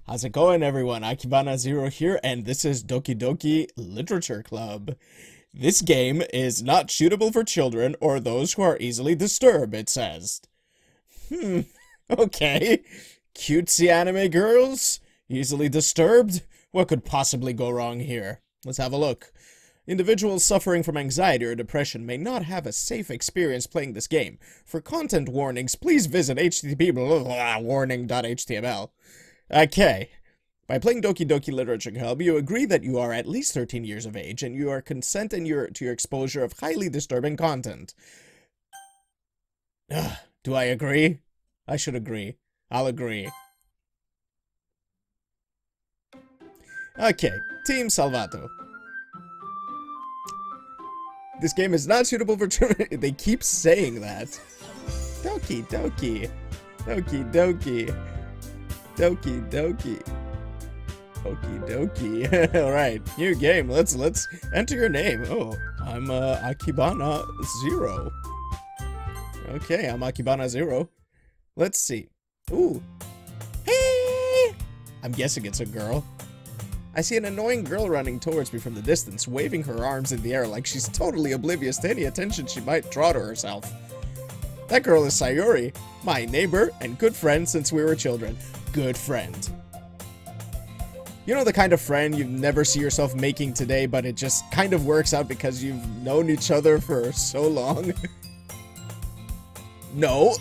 How's it going, everyone? AkibanaZero here, and this is Doki Doki Literature Club. This game is not suitable for children or those who are easily disturbed, it says. Okay. Cutesy anime girls? Easily disturbed? What could possibly go wrong here? Let's have a look. Individuals suffering from anxiety or depression may not have a safe experience playing this game. For content warnings, please visit http://warning.html. Okay. By playing Doki Doki Literature Club, you agree that you are at least 13 years of age, and you are consent to your exposure of highly disturbing content. Do I agree? I should agree. I'll agree. Okay, Team Salvato. This game is not suitable for children. They keep saying that. Doki Doki. Doki Doki. Doki Doki. Okie dokie. Alright, new game. Let's enter your name. Oh, I'm AkibanaZero. Okay, I'm AkibanaZero. Let's see. Ooh. Hey! I'm guessing it's a girl. I see an annoying girl running towards me from the distance, waving her arms in the air like she's totally oblivious to any attention she might draw to herself. That girl is Sayori, my neighbor and good friend since we were children. Good friend. You know the kind of friend you never see yourself making today, but it just kind of works out because you've known each other for so long? No.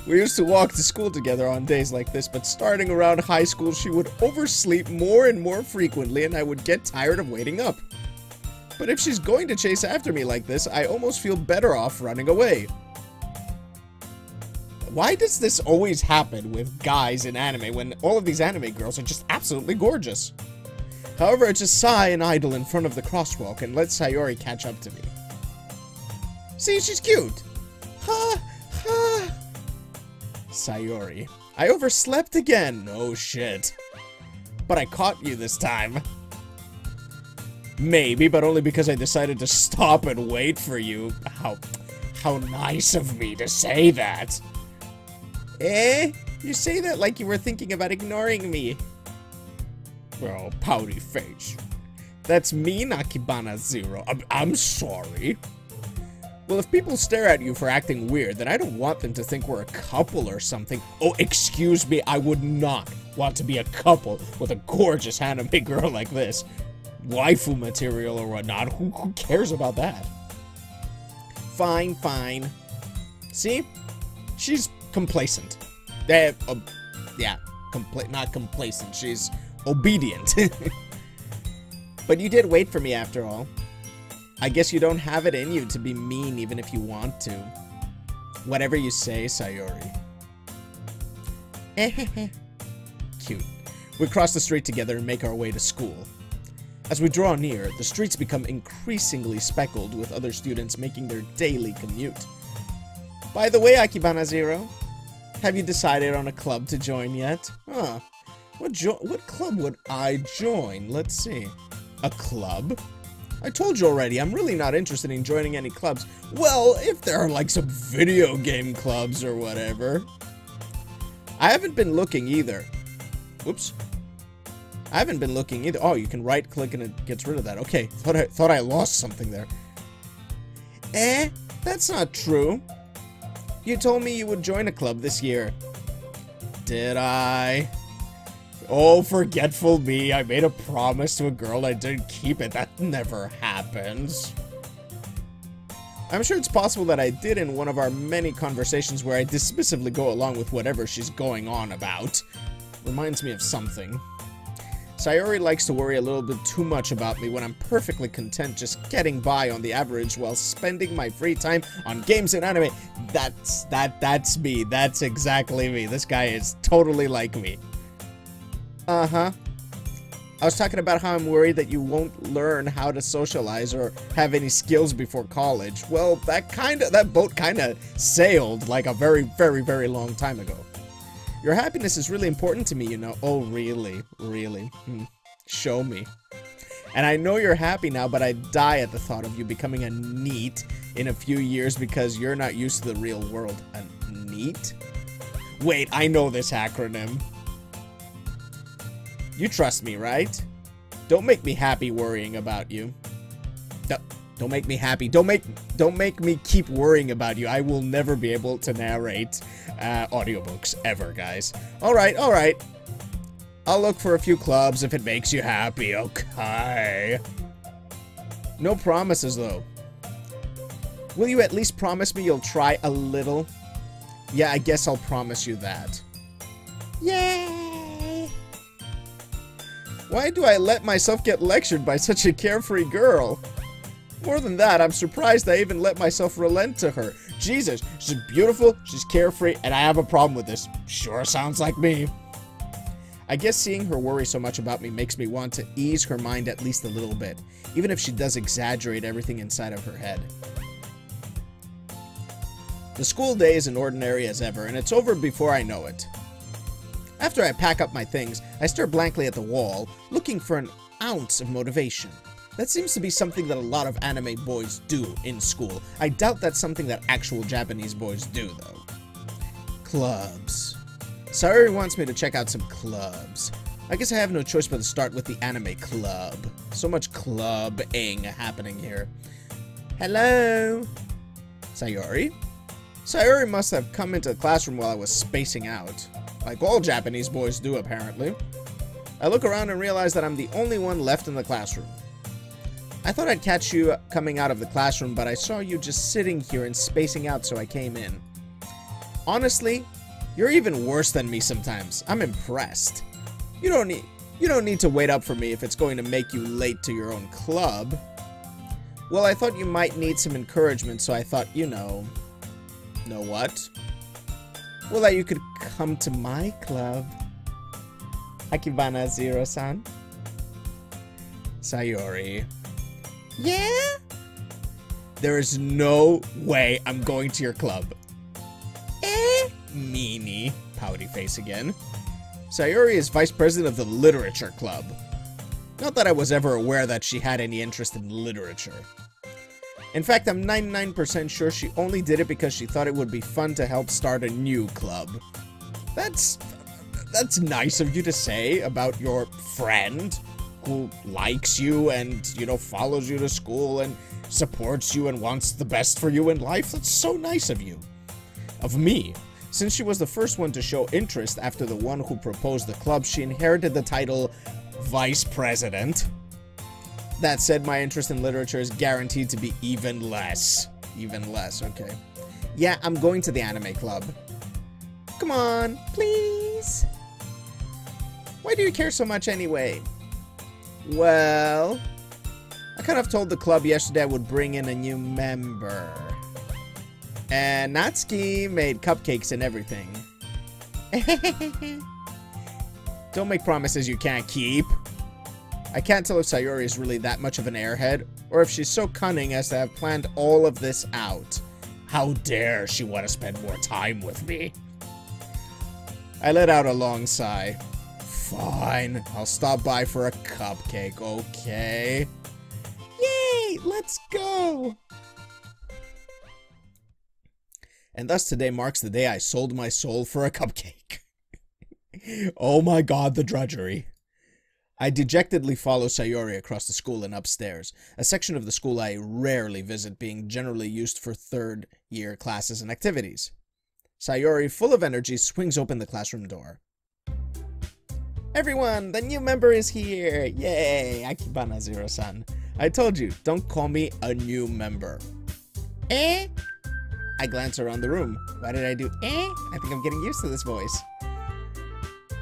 We used to walk to school together on days like this, but starting around high school, she would oversleep more and more frequently, and I would get tired of waiting up. But if she's going to chase after me like this, I almost feel better off running away. Why does this always happen with guys in anime when all of these anime girls are just absolutely gorgeous? However, I just sigh and idle in front of the crosswalk and let Sayori catch up to me. See, she's cute. Ha, ha. Sayori. I overslept again. Oh shit. But I caught you this time. Maybe, but only because I decided to stop and wait for you. How nice of me to say that. Eh? You say that like you were thinking about ignoring me. Oh, pouty face. That's me, AkibanaZero. I'm sorry. Well, if people stare at you for acting weird, then I don't want them to think we're a couple or something. Oh, excuse me, I would not want to be a couple with a gorgeous anime girl like this. Waifu material or whatnot, who cares about that? Fine, fine. See? She's complacent. Yeah, not complacent. She's obedient. But you did wait for me after all. I guess you don't have it in you to be mean even if you want to. Whatever you say, Sayori. Cute. We cross the street together and make our way to school. As we draw near, the streets become increasingly speckled with other students making their daily commute. By the way, AkibanaZero, have you decided on a club to join yet? Huh. What club would I join? Let's see. A club? I told you already, I'm really not interested in joining any clubs. Well, if there are like some video game clubs or whatever. I haven't been looking either. Whoops. I haven't been looking either. Oh, you can right click and it gets rid of that. Okay, thought I lost something there. Eh? That's not true. You told me you would join a club this year. Did I? Oh, forgetful me. I made a promise to a girl I didn't keep it. That never happens. I'm sure it's possible that I did in one of our many conversations where I dismissively go along with whatever she's going on about. Reminds me of something. Sayori likes to worry a little bit too much about me when I'm perfectly content just getting by on the average while spending my free time on games and anime. That's me. That's exactly me. This guy is totally like me. Uh-huh. I was talking about how I'm worried that you won't learn how to socialize or have any skills before college. Well, that boat kinda sailed like a very, very, very long time ago. Your happiness is really important to me, you know. Oh, really? Really? Show me. And I know you're happy now, but I die at the thought of you becoming a NEET in a few years because you're not used to the real world. A NEET? Wait, I know this acronym. You trust me, right? Don't make me happy worrying about you. Don't make me happy. Don't make me keep worrying about you. I will never be able to narrate audiobooks ever, guys. All right. I'll look for a few clubs if it makes you happy, okay? No promises, though. Will you at least promise me you'll try a little? Yeah, I guess I'll promise you that. Yay! Why do I let myself get lectured by such a carefree girl? More than that, I'm surprised I even let myself relent to her. Jesus, she's beautiful, she's carefree, and I have a problem with this. Sure sounds like me. I guess seeing her worry so much about me makes me want to ease her mind at least a little bit, even if she does exaggerate everything inside of her head. The school day is as ordinary as ever, and it's over before I know it. After I pack up my things, I stare blankly at the wall, looking for an ounce of motivation. That seems to be something that a lot of anime boys do in school. I doubt that's something that actual Japanese boys do, though. Clubs. Sayori wants me to check out some clubs. I guess I have no choice but to start with the anime club. So much clubbing happening here. Hello? Sayori? Sayori must have come into the classroom while I was spacing out. Like all Japanese boys do, apparently. I look around and realize that I'm the only one left in the classroom. I thought I'd catch you coming out of the classroom, but I saw you just sitting here and spacing out, so I came in. Honestly, you're even worse than me sometimes. I'm impressed. You don't need to wait up for me if it's going to make you late to your own club. Well, I thought you might need some encouragement, so I thought, know what? Well, that you could come to my club. AkibanaZero-san. Sayori. Yeah? There is no way I'm going to your club. Meanie. Pouty face again. Sayori is vice president of the Literature Club. Not that I was ever aware that she had any interest in literature. In fact, I'm 99% sure she only did it because she thought it would be fun to help start a new club. That's nice of you to say about your friend who likes you and, follows you to school and supports you and wants the best for you in life. That's so nice of you. Of me. Since she was the first one to show interest after the one who proposed the club, she inherited the title Vice President. That said, my interest in literature is guaranteed to be even less. Even less, okay. Yeah, I'm going to the anime club. Come on, please. Why do you care so much anyway? Well, I kind of told the club yesterday I would bring in a new member. And Natsuki made cupcakes and everything. Don't make promises you can't keep. I can't tell if Sayori is really that much of an airhead, or if she's so cunning as to have planned all of this out. How dare she want to spend more time with me? I let out a long sigh. Fine, I'll stop by for a cupcake, okay? Yay, let's go! And thus today marks the day I sold my soul for a cupcake. Oh my god, the drudgery. I dejectedly follow Sayori across the school and upstairs, a section of the school I rarely visit, being generally used for third-year classes and activities. Sayori, full of energy, swings open the classroom door. Everyone, the new member is here! Yay, AkibanaZero-san. I told you, don't call me a new member. Eh? I glance around the room. Why did I do eh? I think I'm getting used to this voice.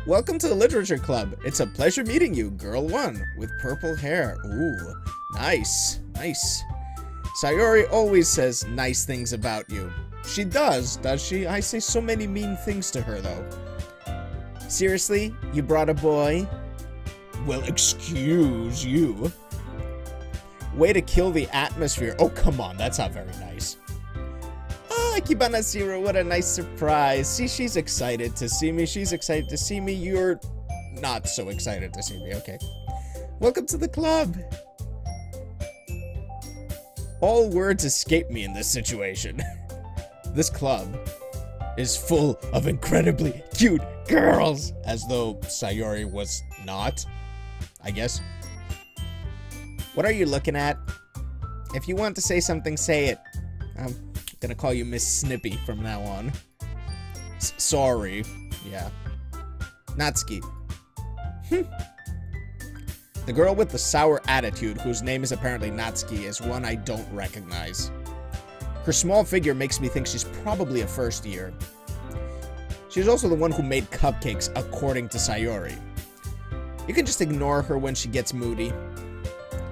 Welcome to the Literature Club. It's a pleasure meeting you, girl one, with purple hair. Ooh, nice, nice. Sayori always says nice things about you. She does she? I say so many mean things to her, though. Seriously? You brought a boy? Well, excuse you. Way to kill the atmosphere. Oh, come on, that's not very nice. Oh, AkibanaZero, what a nice surprise. See, she's excited to see me. She's excited to see me. You're not so excited to see me. Okay. Welcome to the club. All words escape me in this situation. This club is full of incredibly cute girls! As though Sayori was not, I guess. What are you looking at? If you want to say something, say it. I'm gonna call you Miss Snippy from now on. Sorry. Yeah. Natsuki. The girl with the sour attitude, whose name is apparently Natsuki, is one I don't recognize. Her small figure makes me think she's probably a first year. She's also the one who made cupcakes, according to Sayori. You can just ignore her when she gets moody.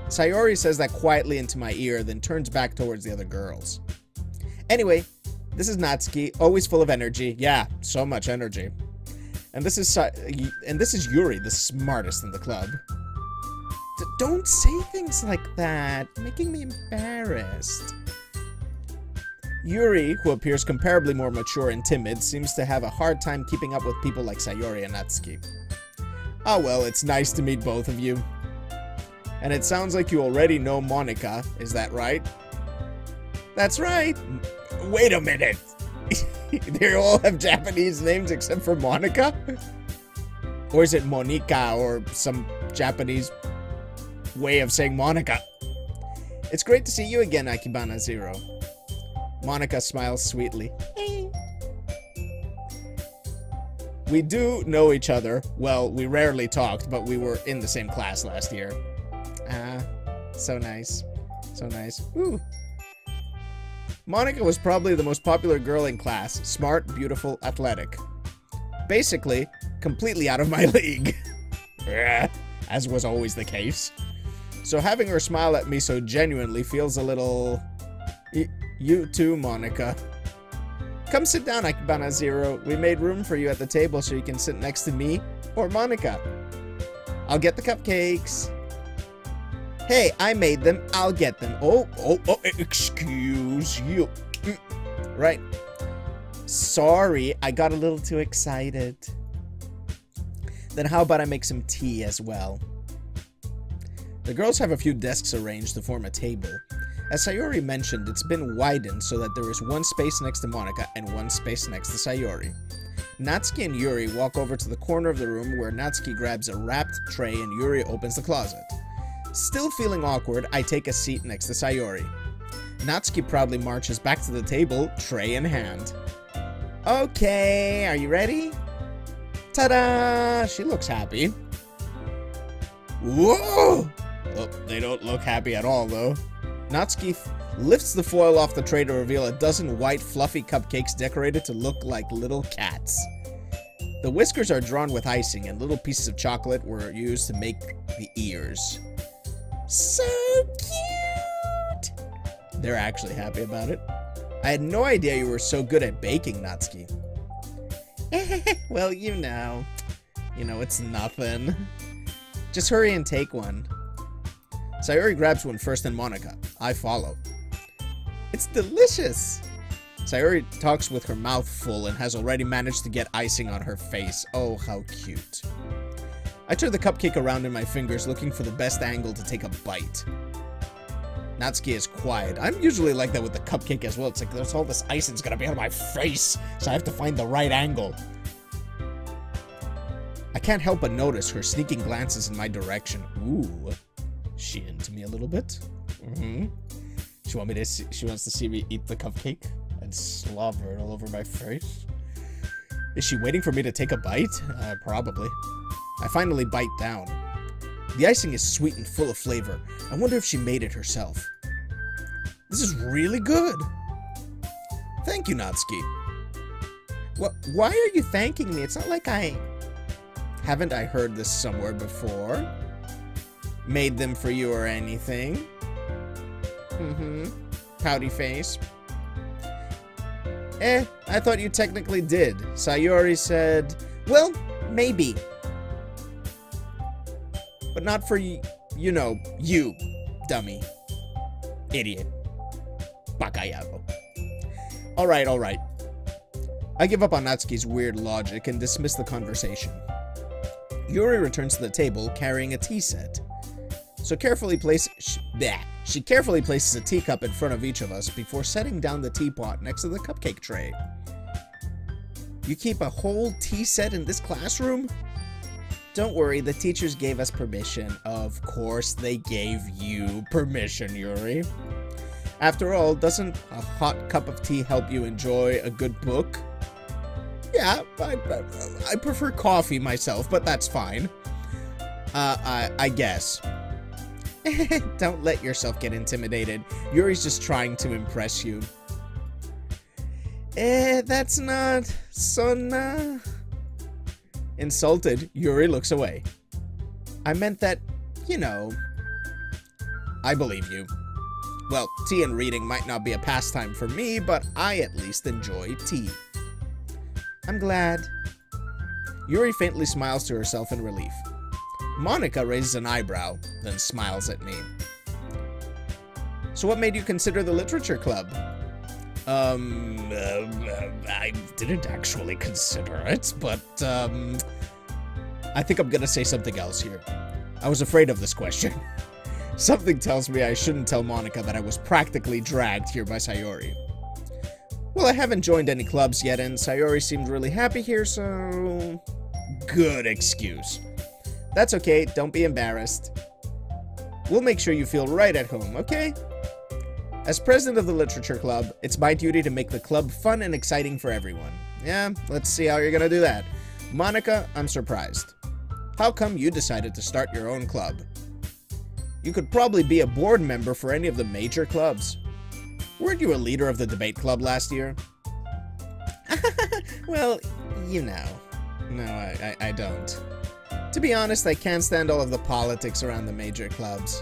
Sayori says that quietly into my ear, then turns back towards the other girls. Anyway, this is Natsuki, always full of energy. Yeah, so much energy. And this is Yuri, the smartest in the club. Don't say things like that, making me embarrassed. Yuri, who appears comparably more mature and timid, seems to have a hard time keeping up with people like Sayori and Natsuki. Oh well, it's nice to meet both of you. And it sounds like you already know Monica, is that right? That's right. Wait a minute. They all have Japanese names except for Monica? Or is it Monica or some Japanese way of saying Monica? It's great to see you again, AkibanaZero. Monica smiles sweetly. We do know each other. Well, we rarely talked, but we were in the same class last year. So nice. So nice. Ooh. Monica was probably the most popular girl in class. Smart, beautiful, athletic. Basically, completely out of my league. As was always the case. So having her smile at me so genuinely feels a little... You too, Monica. Come sit down, AkibanaZero. We made room for you at the table so you can sit next to me or Monica. I'll get the cupcakes. Hey, I made them. I'll get them. Oh, excuse you. Right. Sorry, I got a little too excited. Then how about I make some tea as well? The girls have a few desks arranged to form a table. As Sayori mentioned, it's been widened so that there is one space next to Monica and one space next to Sayori. Natsuki and Yuri walk over to the corner of the room where Natsuki grabs a wrapped tray and Yuri opens the closet. Still feeling awkward, I take a seat next to Sayori. Natsuki proudly marches back to the table, tray in hand. Okay, are you ready? Ta-da! She looks happy. Whoa! Oh, they don't look happy at all, though. Natsuki lifts the foil off the tray to reveal a dozen white, fluffy cupcakes decorated to look like little cats. The whiskers are drawn with icing, and little pieces of chocolate were used to make the ears. So cute! They're actually happy about it. I had no idea you were so good at baking, Natsuki. Well, you know, it's nothing. Just hurry and take one. Sayori grabs one first and Monica. I follow. It's delicious! Sayori talks with her mouth full and has already managed to get icing on her face. Oh, how cute. I turn the cupcake around in my fingers, looking for the best angle to take a bite. Natsuki is quiet. I'm usually like that with the cupcake as well. It's like there's all this icing's gonna be on my face, so I have to find the right angle. I can't help but notice her sneaking glances in my direction. Ooh. She into me a little bit. She wants to see me eat the cupcake and slobber it all over my face. Is she waiting for me to take a bite? Probably. I finally bite down. The icing is sweet and full of flavor. I wonder if she made it herself. This is really good. Thank you, Natsuki. Why are you thanking me? It's not like haven't I heard this somewhere before? Made them for you or anything? Pouty face. I thought you technically did. Sayori said, well, maybe. But not for you know, you, dummy. Idiot. Bakayago. Alright. I give up on Natsuki's weird logic and dismiss the conversation. Yuri returns to the table carrying a tea set. She carefully places a teacup in front of each of us before setting down the teapot next to the cupcake tray. You keep a whole tea set in this classroom? Don't worry, the teachers gave us permission. Of course they gave you permission, Yuri. After all, doesn't a hot cup of tea help you enjoy a good book? Yeah, I prefer coffee myself, but that's fine. I guess. Don't let yourself get intimidated. Yuri's just trying to impress you. That's not so Insulted, Yuri looks away. I meant that, you know. I believe you. Well, tea and reading might not be a pastime for me, but I at least enjoy tea. I'm glad. Yuri faintly smiles to herself in relief. Monica raises an eyebrow, then smiles at me. So what made you consider the literature club? I didn't actually consider it, but, I think I'm gonna say something else here. I was afraid of this question. Something tells me I shouldn't tell Monica that I was practically dragged here by Sayori. Well, I haven't joined any clubs yet, and Sayori seemed really happy here, so... Good excuse. That's okay, don't be embarrassed. We'll make sure you feel right at home, okay? As president of the literature club, it's my duty to make the club fun and exciting for everyone. Yeah, let's see how you're gonna do that. Monica, I'm surprised. How come you decided to start your own club? You could probably be a board member for any of the major clubs. Weren't you a leader of the debate club last year? Well, you know. No, I don't. To be honest, I can't stand all of the politics around the major clubs.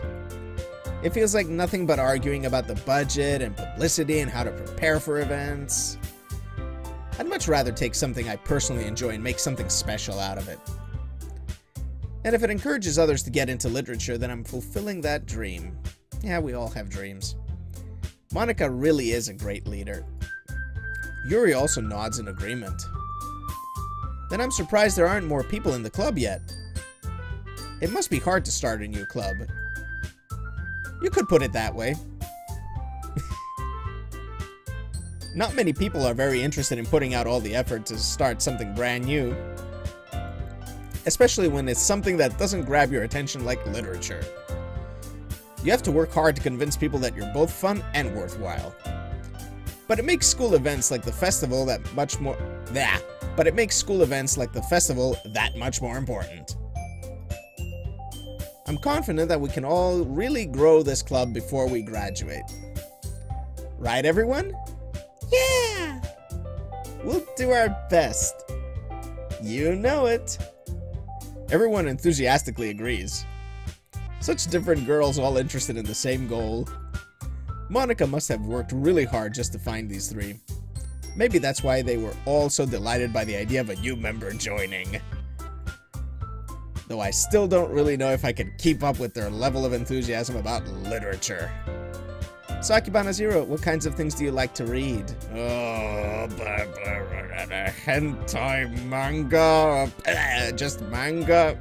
It feels like nothing but arguing about the budget and publicity and how to prepare for events. I'd much rather take something I personally enjoy and make something special out of it. And if it encourages others to get into literature, then I'm fulfilling that dream. Yeah, we all have dreams. Monica really is a great leader. Yuri also nods in agreement. Then I'm surprised there aren't more people in the club yet. It must be hard to start a new club. You could put it that way. Not many people are very interested in putting out all the effort to start something brand new. Especially when it's something that doesn't grab your attention like literature. You have to work hard to convince people that you're both fun and worthwhile. But it makes school events like the festival that much more important. I'm confident that we can all really grow this club before we graduate. Right, everyone? Yeah! We'll do our best. You know it. Everyone enthusiastically agrees. Such different girls all interested in the same goal. Monica must have worked really hard just to find these three. Maybe that's why they were all so delighted by the idea of a new member joining. Though I still don't really know if I can keep up with their level of enthusiasm about literature. So AkibanaZero, what kinds of things do you like to read? Oh, hentai manga, just manga.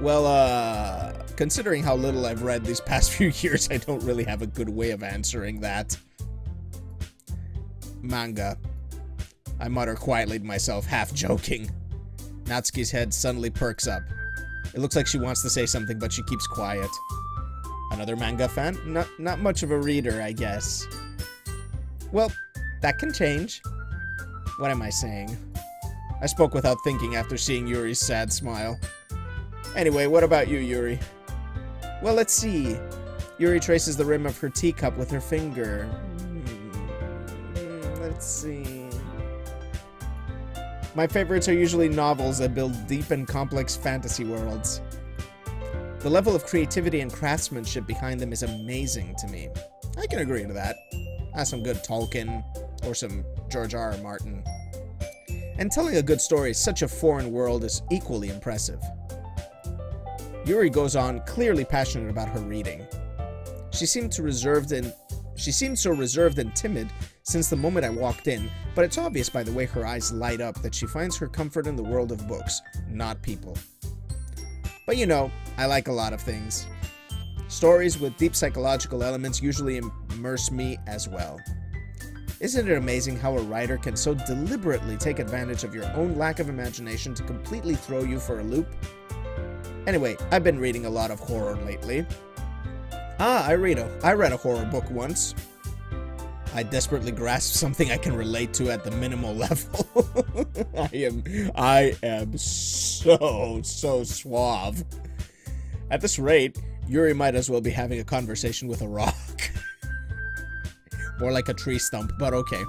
Well, considering how little I've read these past few years, I don't really have a good way of answering that. Manga. I mutter quietly to myself, half joking. Natsuki's head suddenly perks up. It looks like she wants to say something, but she keeps quiet. Another manga fan? Not much of a reader, I guess. Well, that can change. What am I saying? I spoke without thinking after seeing Yuri's sad smile. Anyway, what about you, Yuri? Well, let's see. Yuri traces the rim of her teacup with her finger. Let's see. My favorites are usually novels that build deep and complex fantasy worlds. The level of creativity and craftsmanship behind them is amazing to me. I can agree to that. That's some good Tolkien or some George R.R. Martin. And telling a good story in such a foreign world is equally impressive. Yuri goes on, clearly passionate about her reading. She seemed so reserved and timid since the moment I walked in, but it's obvious by the way her eyes light up that she finds her comfort in the world of books, not people. But you know, I like a lot of things. Stories with deep psychological elements usually immerse me as well. Isn't it amazing how a writer can so deliberately take advantage of your own lack of imagination to completely throw you for a loop? Anyway, I've been reading a lot of horror lately. I read a horror book once. I desperately grasp something I can relate to at the minimal level. I am so suave. At this rate, Yuri might as well be having a conversation with a rock. More like a tree stump, but okay.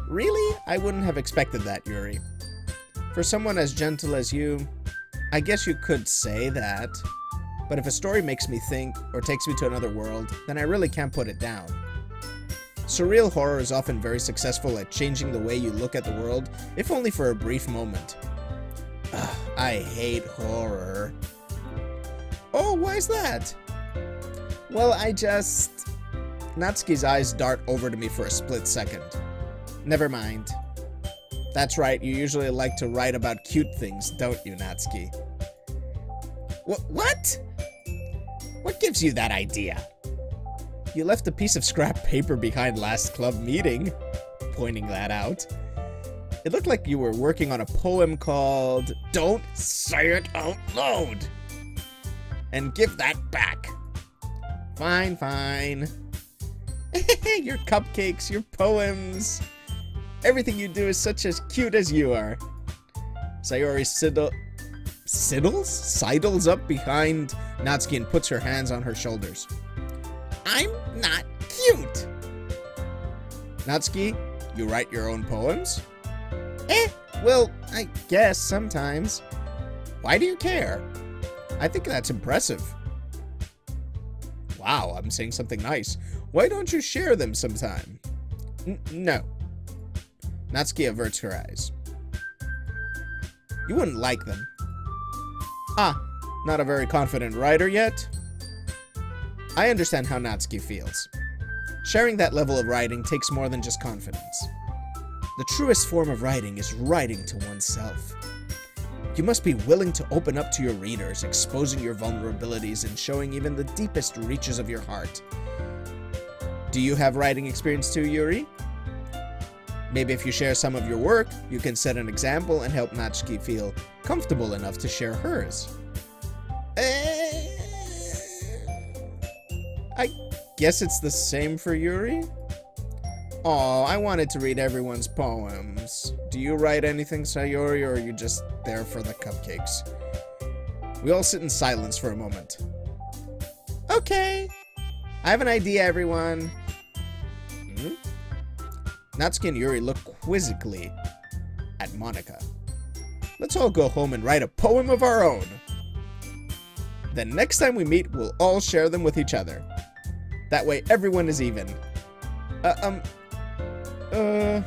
Really? I wouldn't have expected that, Yuri. For someone as gentle as you, I guess you could say that. But if a story makes me think, or takes me to another world, then I really can't put it down. Surreal horror is often very successful at changing the way you look at the world, if only for a brief moment. Ugh, I hate horror. Oh, why is that? Well, Natsuki's eyes dart over to me for a split second. Never mind. That's right, you usually like to write about cute things, don't you, Natsuki? What? What gives you that idea? You left a piece of scrap paper behind last club meeting, pointing that out. It looked like you were working on a poem called Don't Say It Out Loud! And give that back. Fine, fine. Your cupcakes, your poems. Everything you do is such as cute as you are. Sayori sidles up behind Natsuki and puts her hands on her shoulders. I'm not cute. Natsuki, you write your own poems? Well, I guess sometimes. Why do you care? I think that's impressive. Wow, I'm saying something nice. Why don't you share them sometime? No. Natsuki averts her eyes. You wouldn't like them. Ah, not a very confident writer yet? I understand how Natsuki feels. Sharing that level of writing takes more than just confidence. The truest form of writing is writing to oneself. You must be willing to open up to your readers, exposing your vulnerabilities and showing even the deepest reaches of your heart. Do you have writing experience too, Yuri? Maybe if you share some of your work, you can set an example and help Natsuki feel comfortable enough to share hers. I guess it's the same for Yuri? Aw, I wanted to read everyone's poems. Do you write anything, Sayori, or are you just there for the cupcakes? We all sit in silence for a moment. Okay. I have an idea, everyone. Natsuki and Yuri look quizzically at Monika. Let's all go home and write a poem of our own. Then next time we meet, we'll all share them with each other. That way everyone is even. Yeah,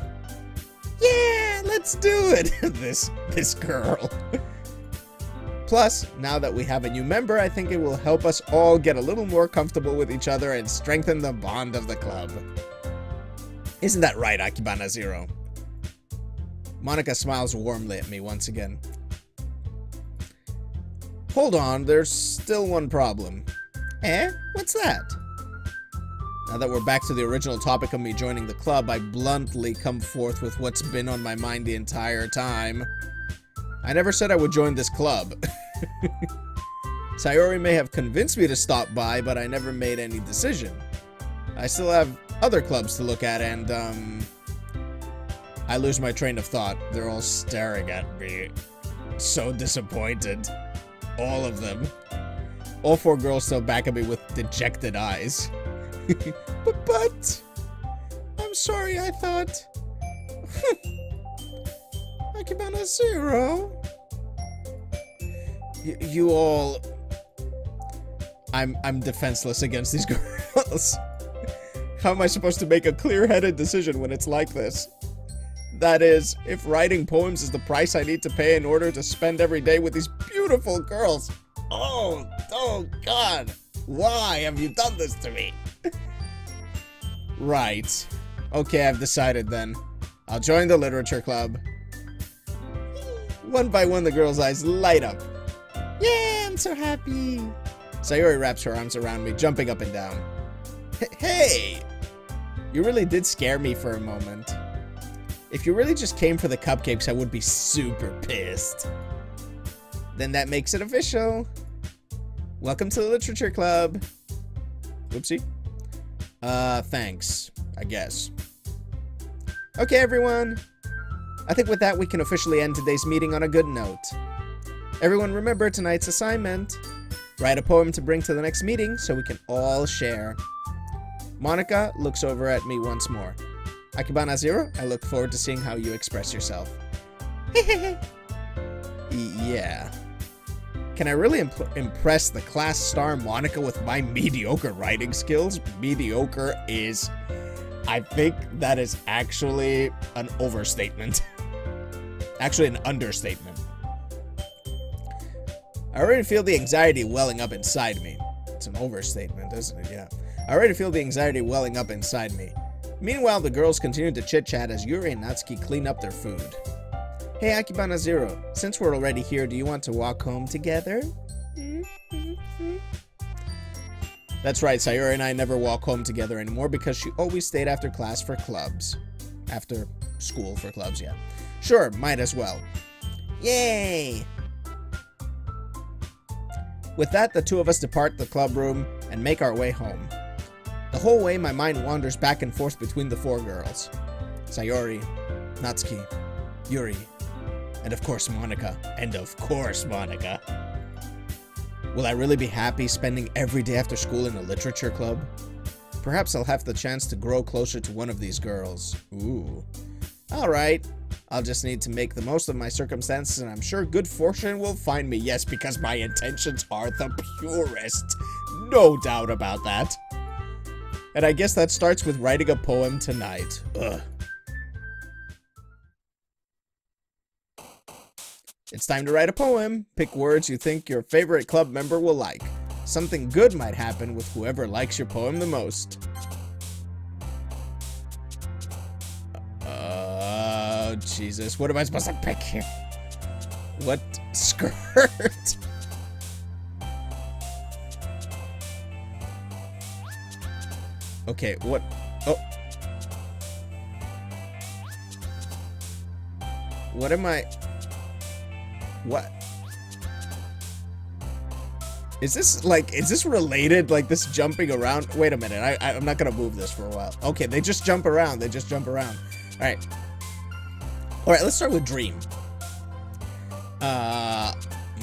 let's do it. this girl. Plus, now that we have a new member, I think it will help us all get a little more comfortable with each other and strengthen the bond of the club. Isn't that right, AkibanaZero? Monika smiles warmly at me once again. Hold on, there's still one problem. What's that? Now that we're back to the original topic of me joining the club, I bluntly come forth with what's been on my mind the entire time. I never said I would join this club. Sayori may have convinced me to stop by, but I never made any decision. I still have other clubs to look at, and, I lose my train of thought. They're all staring at me. So disappointed. All of them. All four girls still back at me with dejected eyes. but... I'm sorry, I thought... AkibanaZero? You all... I'm defenseless against these girls. How am I supposed to make a clear-headed decision when it's like this? That is, if writing poems is the price I need to pay in order to spend every day with these beautiful girls. Oh God. Why have you done this to me? Right. Okay, I've decided then. I'll join the literature club. One by one, the girls' eyes light up. Yeah, I'm so happy. Sayori wraps her arms around me, jumping up and down. Hey! You really did scare me for a moment. If you really just came for the cupcakes, I would be super pissed. Then that makes it official. Welcome to the Literature Club. Whoopsie. Thanks, I guess. Okay, everyone. I think with that, we can officially end today's meeting on a good note. Everyone remember tonight's assignment. Write a poem to bring to the next meeting so we can all share. Monica looks over at me once more. AkibanaZero, I look forward to seeing how you express yourself. Yeah. Can I really impress the class star Monica with my mediocre writing skills? Mediocre is... I think that is actually an overstatement. Actually, an understatement. I already feel the anxiety welling up inside me. It's an overstatement, isn't it? Yeah. I already feel the anxiety welling up inside me. Meanwhile, the girls continue to chit-chat as Yuri and Natsuki clean up their food. Hey, AkibanaZero, since we're already here, do you want to walk home together? That's right, Sayori and I never walk home together anymore because she always stayed after class for clubs. After school for clubs, yeah. Sure, might as well. Yay! With that, the two of us depart the club room and make our way home. The whole way, my mind wanders back and forth between the four girls. Sayori, Natsuki, Yuri, and of course Monica. And of course Monica. Will I really be happy spending every day after school in a literature club? Perhaps I'll have the chance to grow closer to one of these girls. Ooh. Alright. I'll just need to make the most of my circumstances, and I'm sure good fortune will find me. Yes, because my intentions are the purest. No doubt about that. And I guess that starts with writing a poem tonight. Ugh. It's time to write a poem. Pick words you think your favorite club member will like. Something good might happen with whoever likes your poem the most. Oh, Jesus. What am I supposed to pick here? What skirt? Okay, what? Oh. What am I? What? Is this, like, is this related? Like, this jumping around? Wait a minute, I'm not gonna move this for a while. Okay, they just jump around, they just jump around. Alright. Alright, let's start with Dream.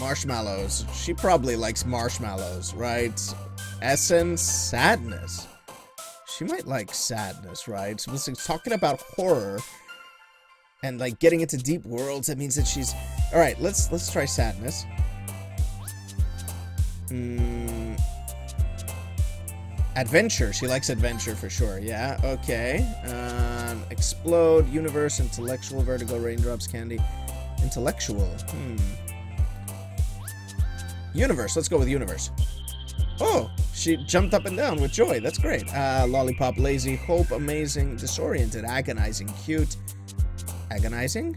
Marshmallows. She probably likes marshmallows, right? Essence, sadness. She might like sadness, right? So this is talking about horror and like getting into deep worlds. That means that she's... Alright, let's try sadness. Adventure. She likes adventure for sure. Yeah, okay. Explode, universe, intellectual, vertigo, raindrops, candy. Intellectual. Universe. Let's go with universe. Oh, she jumped up and down with joy. That's great. Lollipop, lazy, hope, amazing, disoriented, agonizing, cute. Agonizing?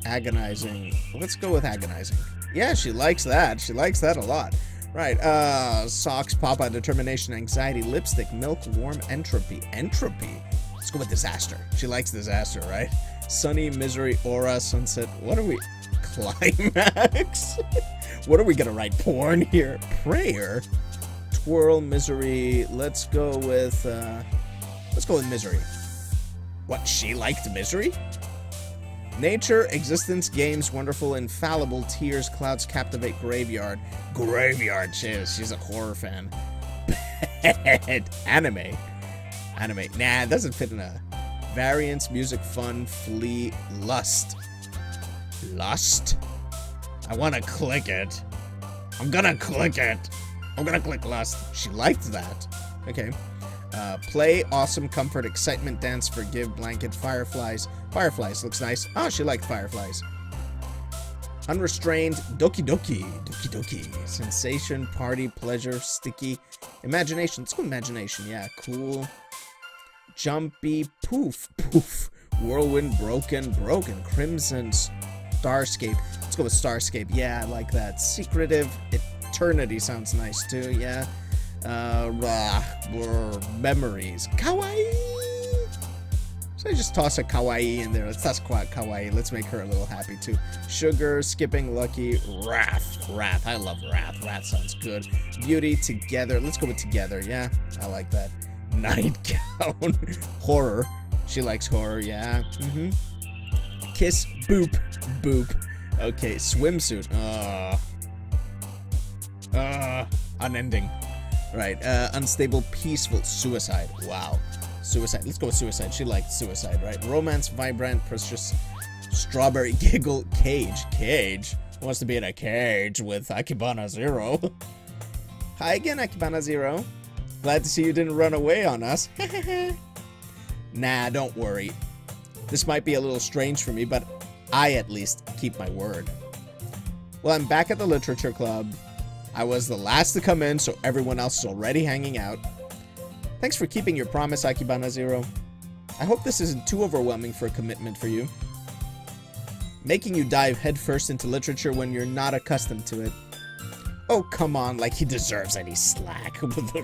Agonizing. Let's go with agonizing. Yeah, she likes that. She likes that a lot. Right, socks, papa, determination, anxiety, lipstick, milk, warm, entropy. Entropy? Let's go with disaster. She likes disaster, right? Sunny, misery, aura, sunset. What are we? Climax? What are we gonna write? Porn here? Prayer? Twirl, misery. Let's go with misery. What, she liked misery? Nature, existence, games, wonderful, infallible, tears, clouds, captivate, graveyard. Graveyard, she's a horror fan. Anime. Anime. Nah, it doesn't fit in a... Variance, music, fun, flee, lust. Lust? I want to click it. I'm gonna click it. I'm gonna click lust. She liked that. Okay. Play, awesome, comfort, excitement, dance, forgive, blanket, fireflies. Fireflies looks nice. Oh, she liked fireflies. Unrestrained, doki doki, doki doki. Sensation, party, pleasure, sticky. Imagination, let's go imagination, yeah, cool. Jumpy, poof, poof. Whirlwind, broken, broken. Crimson, starscape. Let's go with starscape, yeah, I like that. Secretive, eternity sounds nice too, yeah. Memories. Kawaii! So I just toss a kawaii in there. Let's toss kawaii. Let's make her a little happy too. Sugar, skipping, lucky, wrath. Wrath. I love wrath. Wrath sounds good. Beauty, together. Let's go with together. Yeah, I like that. Nightgown. Horror. She likes horror. Yeah. Kiss, boop, boop. Okay, swimsuit. Unending. Right. Unstable, peaceful, suicide. Wow. Suicide. Let's go with suicide. She liked suicide, right? Romance, vibrant, precious, strawberry, giggle, cage. Cage? Who wants to be in a cage with AkibanaZero? Hi again, AkibanaZero. Glad to see you didn't run away on us. Nah, don't worry. This might be a little strange for me, but I at least keep my word. Well, I'm back at the literature club. I was the last to come in, so everyone else is already hanging out. Thanks for keeping your promise, AkibanaZero. I hope this isn't too overwhelming for a commitment for you. Making you dive headfirst into literature when you're not accustomed to it. Oh, come on, like he deserves any slack.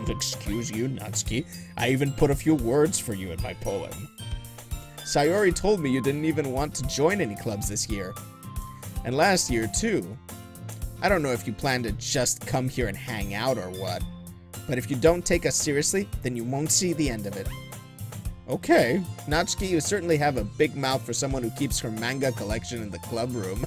Excuse you, Natsuki. I even put a few words for you in my poem. Sayori told me you didn't even want to join any clubs this year. And last year, too. I don't know if you plan to just come here and hang out or what. But if you don't take us seriously, then you won't see the end of it. Okay. Natsuki, you certainly have a big mouth for someone who keeps her manga collection in the club room.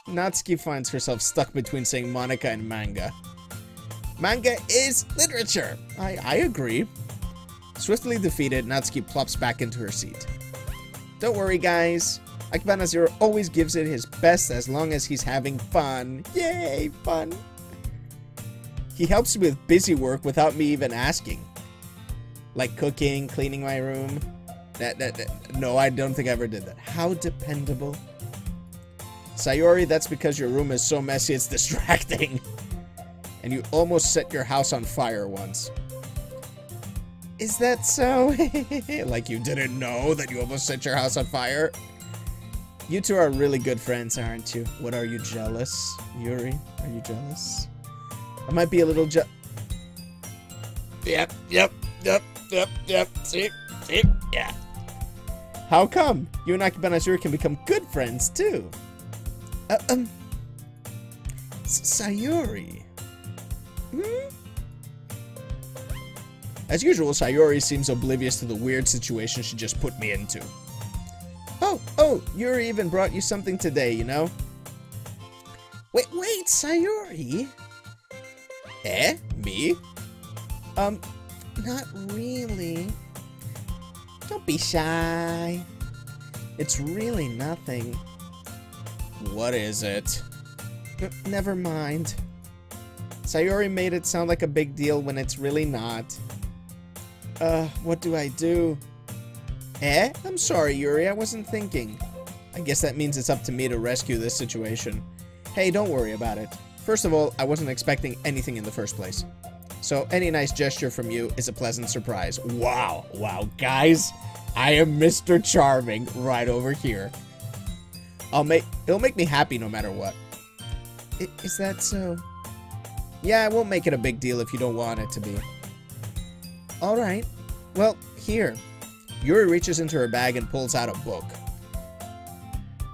Natsuki finds herself stuck between saying Monica and manga. Manga is literature! I agree. Swiftly defeated, Natsuki plops back into her seat. Don't worry, guys. AkibanaZero always gives it his best as long as he's having fun. Yay, fun! He helps me with busy work without me even asking. Like cooking, cleaning my room. No, I don't think I ever did that. How dependable. Sayori, that's because your room is so messy it's distracting. And you almost set your house on fire once. Is that so? Like you didn't know that you almost set your house on fire? You two are really good friends, aren't you? What, are you jealous? Yuri, are you jealous? I might be a little Yep. See, yeah. How come? You and AkibanaZero can become good friends, too. Sayori. As usual, Sayori seems oblivious to the weird situation she just put me into. Oh, Yuri even brought you something today, you know? Wait, Sayori? Eh? Me? Not really. Don't be shy. It's really nothing. What is it? Never mind. Sayori made it sound like a big deal when it's really not. What do I do? Eh? I'm sorry, Yuri, I wasn't thinking. I guess that means it's up to me to rescue this situation. Hey, don't worry about it. First of all, I wasn't expecting anything in the first place. So any nice gesture from you is a pleasant surprise. Wow, guys, I am Mr. Charming right over here. It'll make me happy no matter what. Is that so? Yeah, I won't make it a big deal if you don't want it to be. Alright. Well, here. Yuri reaches into her bag and pulls out a book.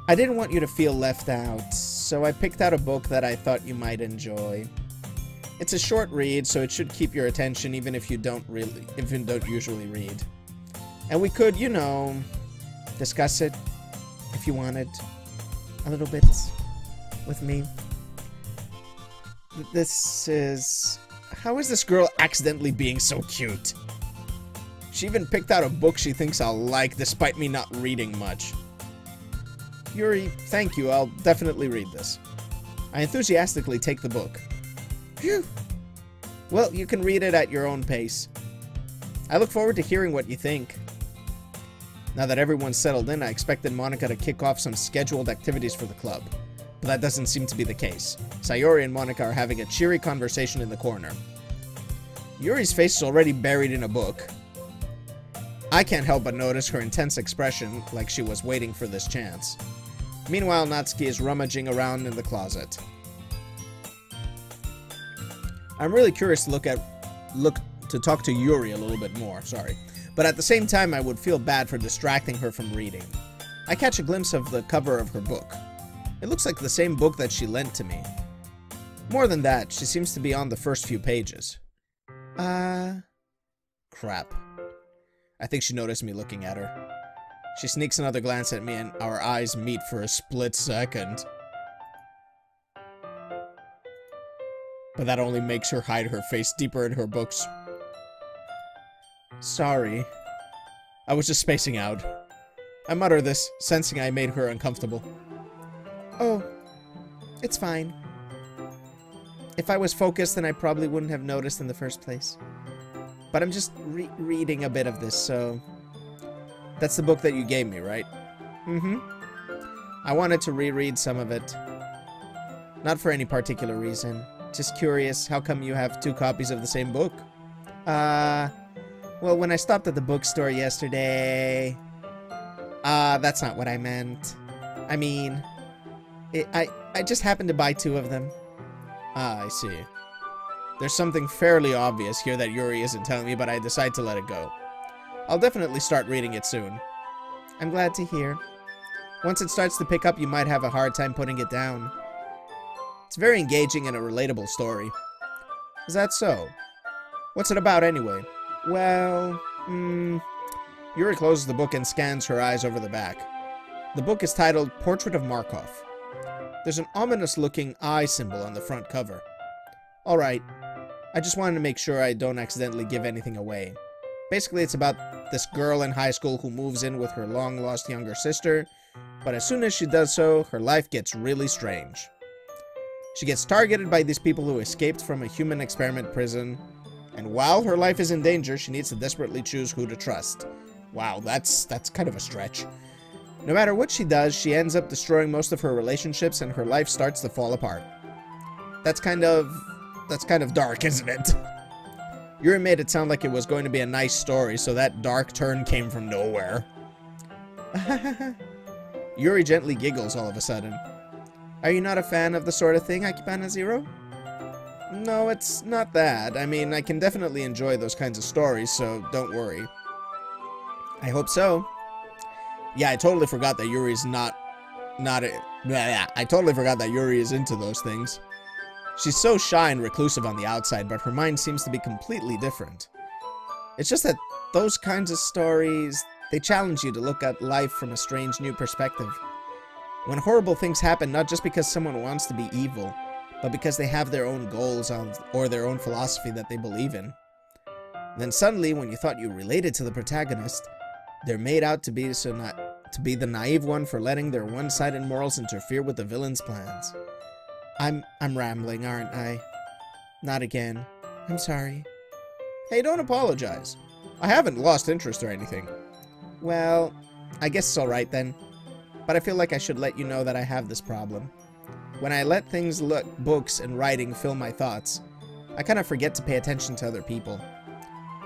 I didn't want you to feel left out, so I picked out a book that I thought you might enjoy. It's a short read, so it should keep your attention even if you don't usually read. And we could, you know, discuss it if you wanted a little bit with me. This is... How is this girl accidentally being so cute? She even picked out a book she thinks I'll like despite me not reading much. Yuri, thank you. I'll definitely read this. I enthusiastically take the book. Phew. Well, you can read it at your own pace. I look forward to hearing what you think. Now that everyone's settled in, I expected Monica to kick off some scheduled activities for the club. But that doesn't seem to be the case. Sayori and Monica are having a cheery conversation in the corner. Yuri's face is already buried in a book. I can't help but notice her intense expression, like she was waiting for this chance. Meanwhile, Natsuki is rummaging around in the closet. I'm really curious to talk to Yuri a little bit more, sorry. But at the same time, I would feel bad for distracting her from reading. I catch a glimpse of the cover of her book. It looks like the same book that she lent to me. More than that, she seems to be on the first few pages. Crap. I think she noticed me looking at her. She sneaks another glance at me and our eyes meet for a split second. But that only makes her hide her face deeper in her books. Sorry. I was just spacing out. I mutter this, sensing I made her uncomfortable. Oh, it's fine. If I was focused, then I probably wouldn't have noticed in the first place. But I'm just reading a bit of this, so... That's the book that you gave me, right? Mm-hmm. I wanted to reread some of it. Not for any particular reason. Just curious, how come you have 2 copies of the same book? Well, when I stopped at the bookstore yesterday... that's not what I meant. I mean... I just happened to buy 2 of them. I see. There's something fairly obvious here that Yuri isn't telling me, but I decide to let it go. I'll definitely start reading it soon. I'm glad to hear. Once it starts to pick up, you might have a hard time putting it down. It's very engaging and a relatable story. Is that so? What's it about anyway? Well, Yuri closes the book and scans her eyes over the back. The book is titled Portrait of Markov. There's an ominous-looking eye symbol on the front cover. Alright, I just wanted to make sure I don't accidentally give anything away. Basically, it's about this girl in high school who moves in with her long-lost younger sister, but as soon as she does so, her life gets really strange. She gets targeted by these people who escaped from a human experiment prison, and while her life is in danger, she needs to desperately choose who to trust. Wow, that's kind of a stretch. No matter what she does, she ends up destroying most of her relationships and her life starts to fall apart. That's kind of dark, isn't it? Yuri made it sound like it was going to be a nice story, so that dark turn came from nowhere. Yuri gently giggles all of a sudden. Are you not a fan of the sort of thing, AkibanaZero? No, it's not that. I mean, I can definitely enjoy those kinds of stories, so don't worry. I hope so. Yeah, I totally forgot that Yuri's I totally forgot that Yuri is into those things. She's so shy and reclusive on the outside, but her mind seems to be completely different. It's just that those kinds of stories, they challenge you to look at life from a strange new perspective. When horrible things happen, not just because someone wants to be evil, but because they have their own goals or their own philosophy that they believe in. Then suddenly, when you thought you related to the protagonist, they're made out to be the naive one for letting their one-sided morals interfere with the villain's plans. I'm rambling, aren't I? Not again. I'm sorry. Hey, don't apologize. I haven't lost interest or anything. Well, I guess it's alright then. But I feel like I should let you know that I have this problem. When I let things books and writing fill my thoughts, I kind of forget to pay attention to other people.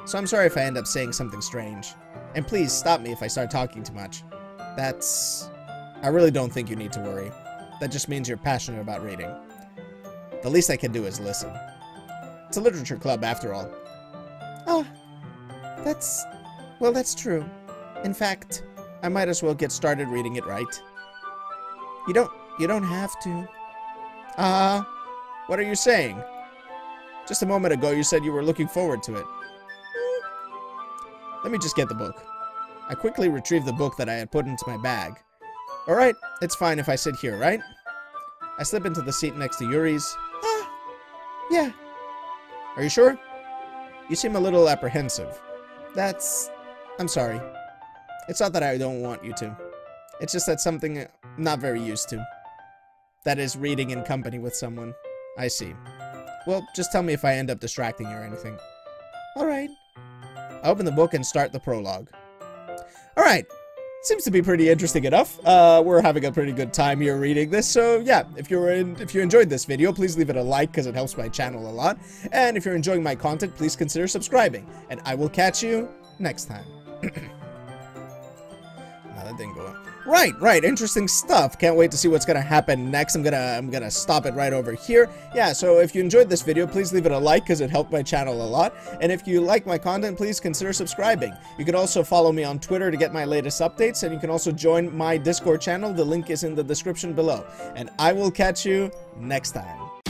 So I'm sorry if I end up saying something strange. And please stop me if I start talking too much. I really don't think you need to worry. That just means you're passionate about reading. The least I can do is listen. It's a literature club after all. Oh, that's true. In fact, I might as well get started reading it, right? You don't have to. What are you saying? Just a moment ago you said you were looking forward to it. Let me just get the book. I quickly retrieved the book that I had put into my bag. Alright, it's fine if I sit here, right? I slip into the seat next to Yuri's. Yeah. Are you sure? You seem a little apprehensive. I'm sorry. It's not that I don't want you to. It's just that something I'm not very used to. That is, reading in company with someone. I see. Well, just tell me if I end up distracting you or anything. Alright. I open the book and start the prologue. Alright. Seems to be pretty interesting enough. We're having a pretty good time here reading this, so yeah, if you enjoyed this video, please leave it a like because it helps my channel a lot. And if you're enjoying my content, please consider subscribing. And I will catch you next time. No, that didn't go up. Right. Interesting stuff. Can't wait to see what's gonna happen next. I'm gonna stop it right over here. Yeah, so if you enjoyed this video, please leave it a like because it helped my channel a lot. And if you like my content, please consider subscribing. You can also follow me on Twitter to get my latest updates, and you can also join my Discord channel. The link is in the description below. And I will catch you next time.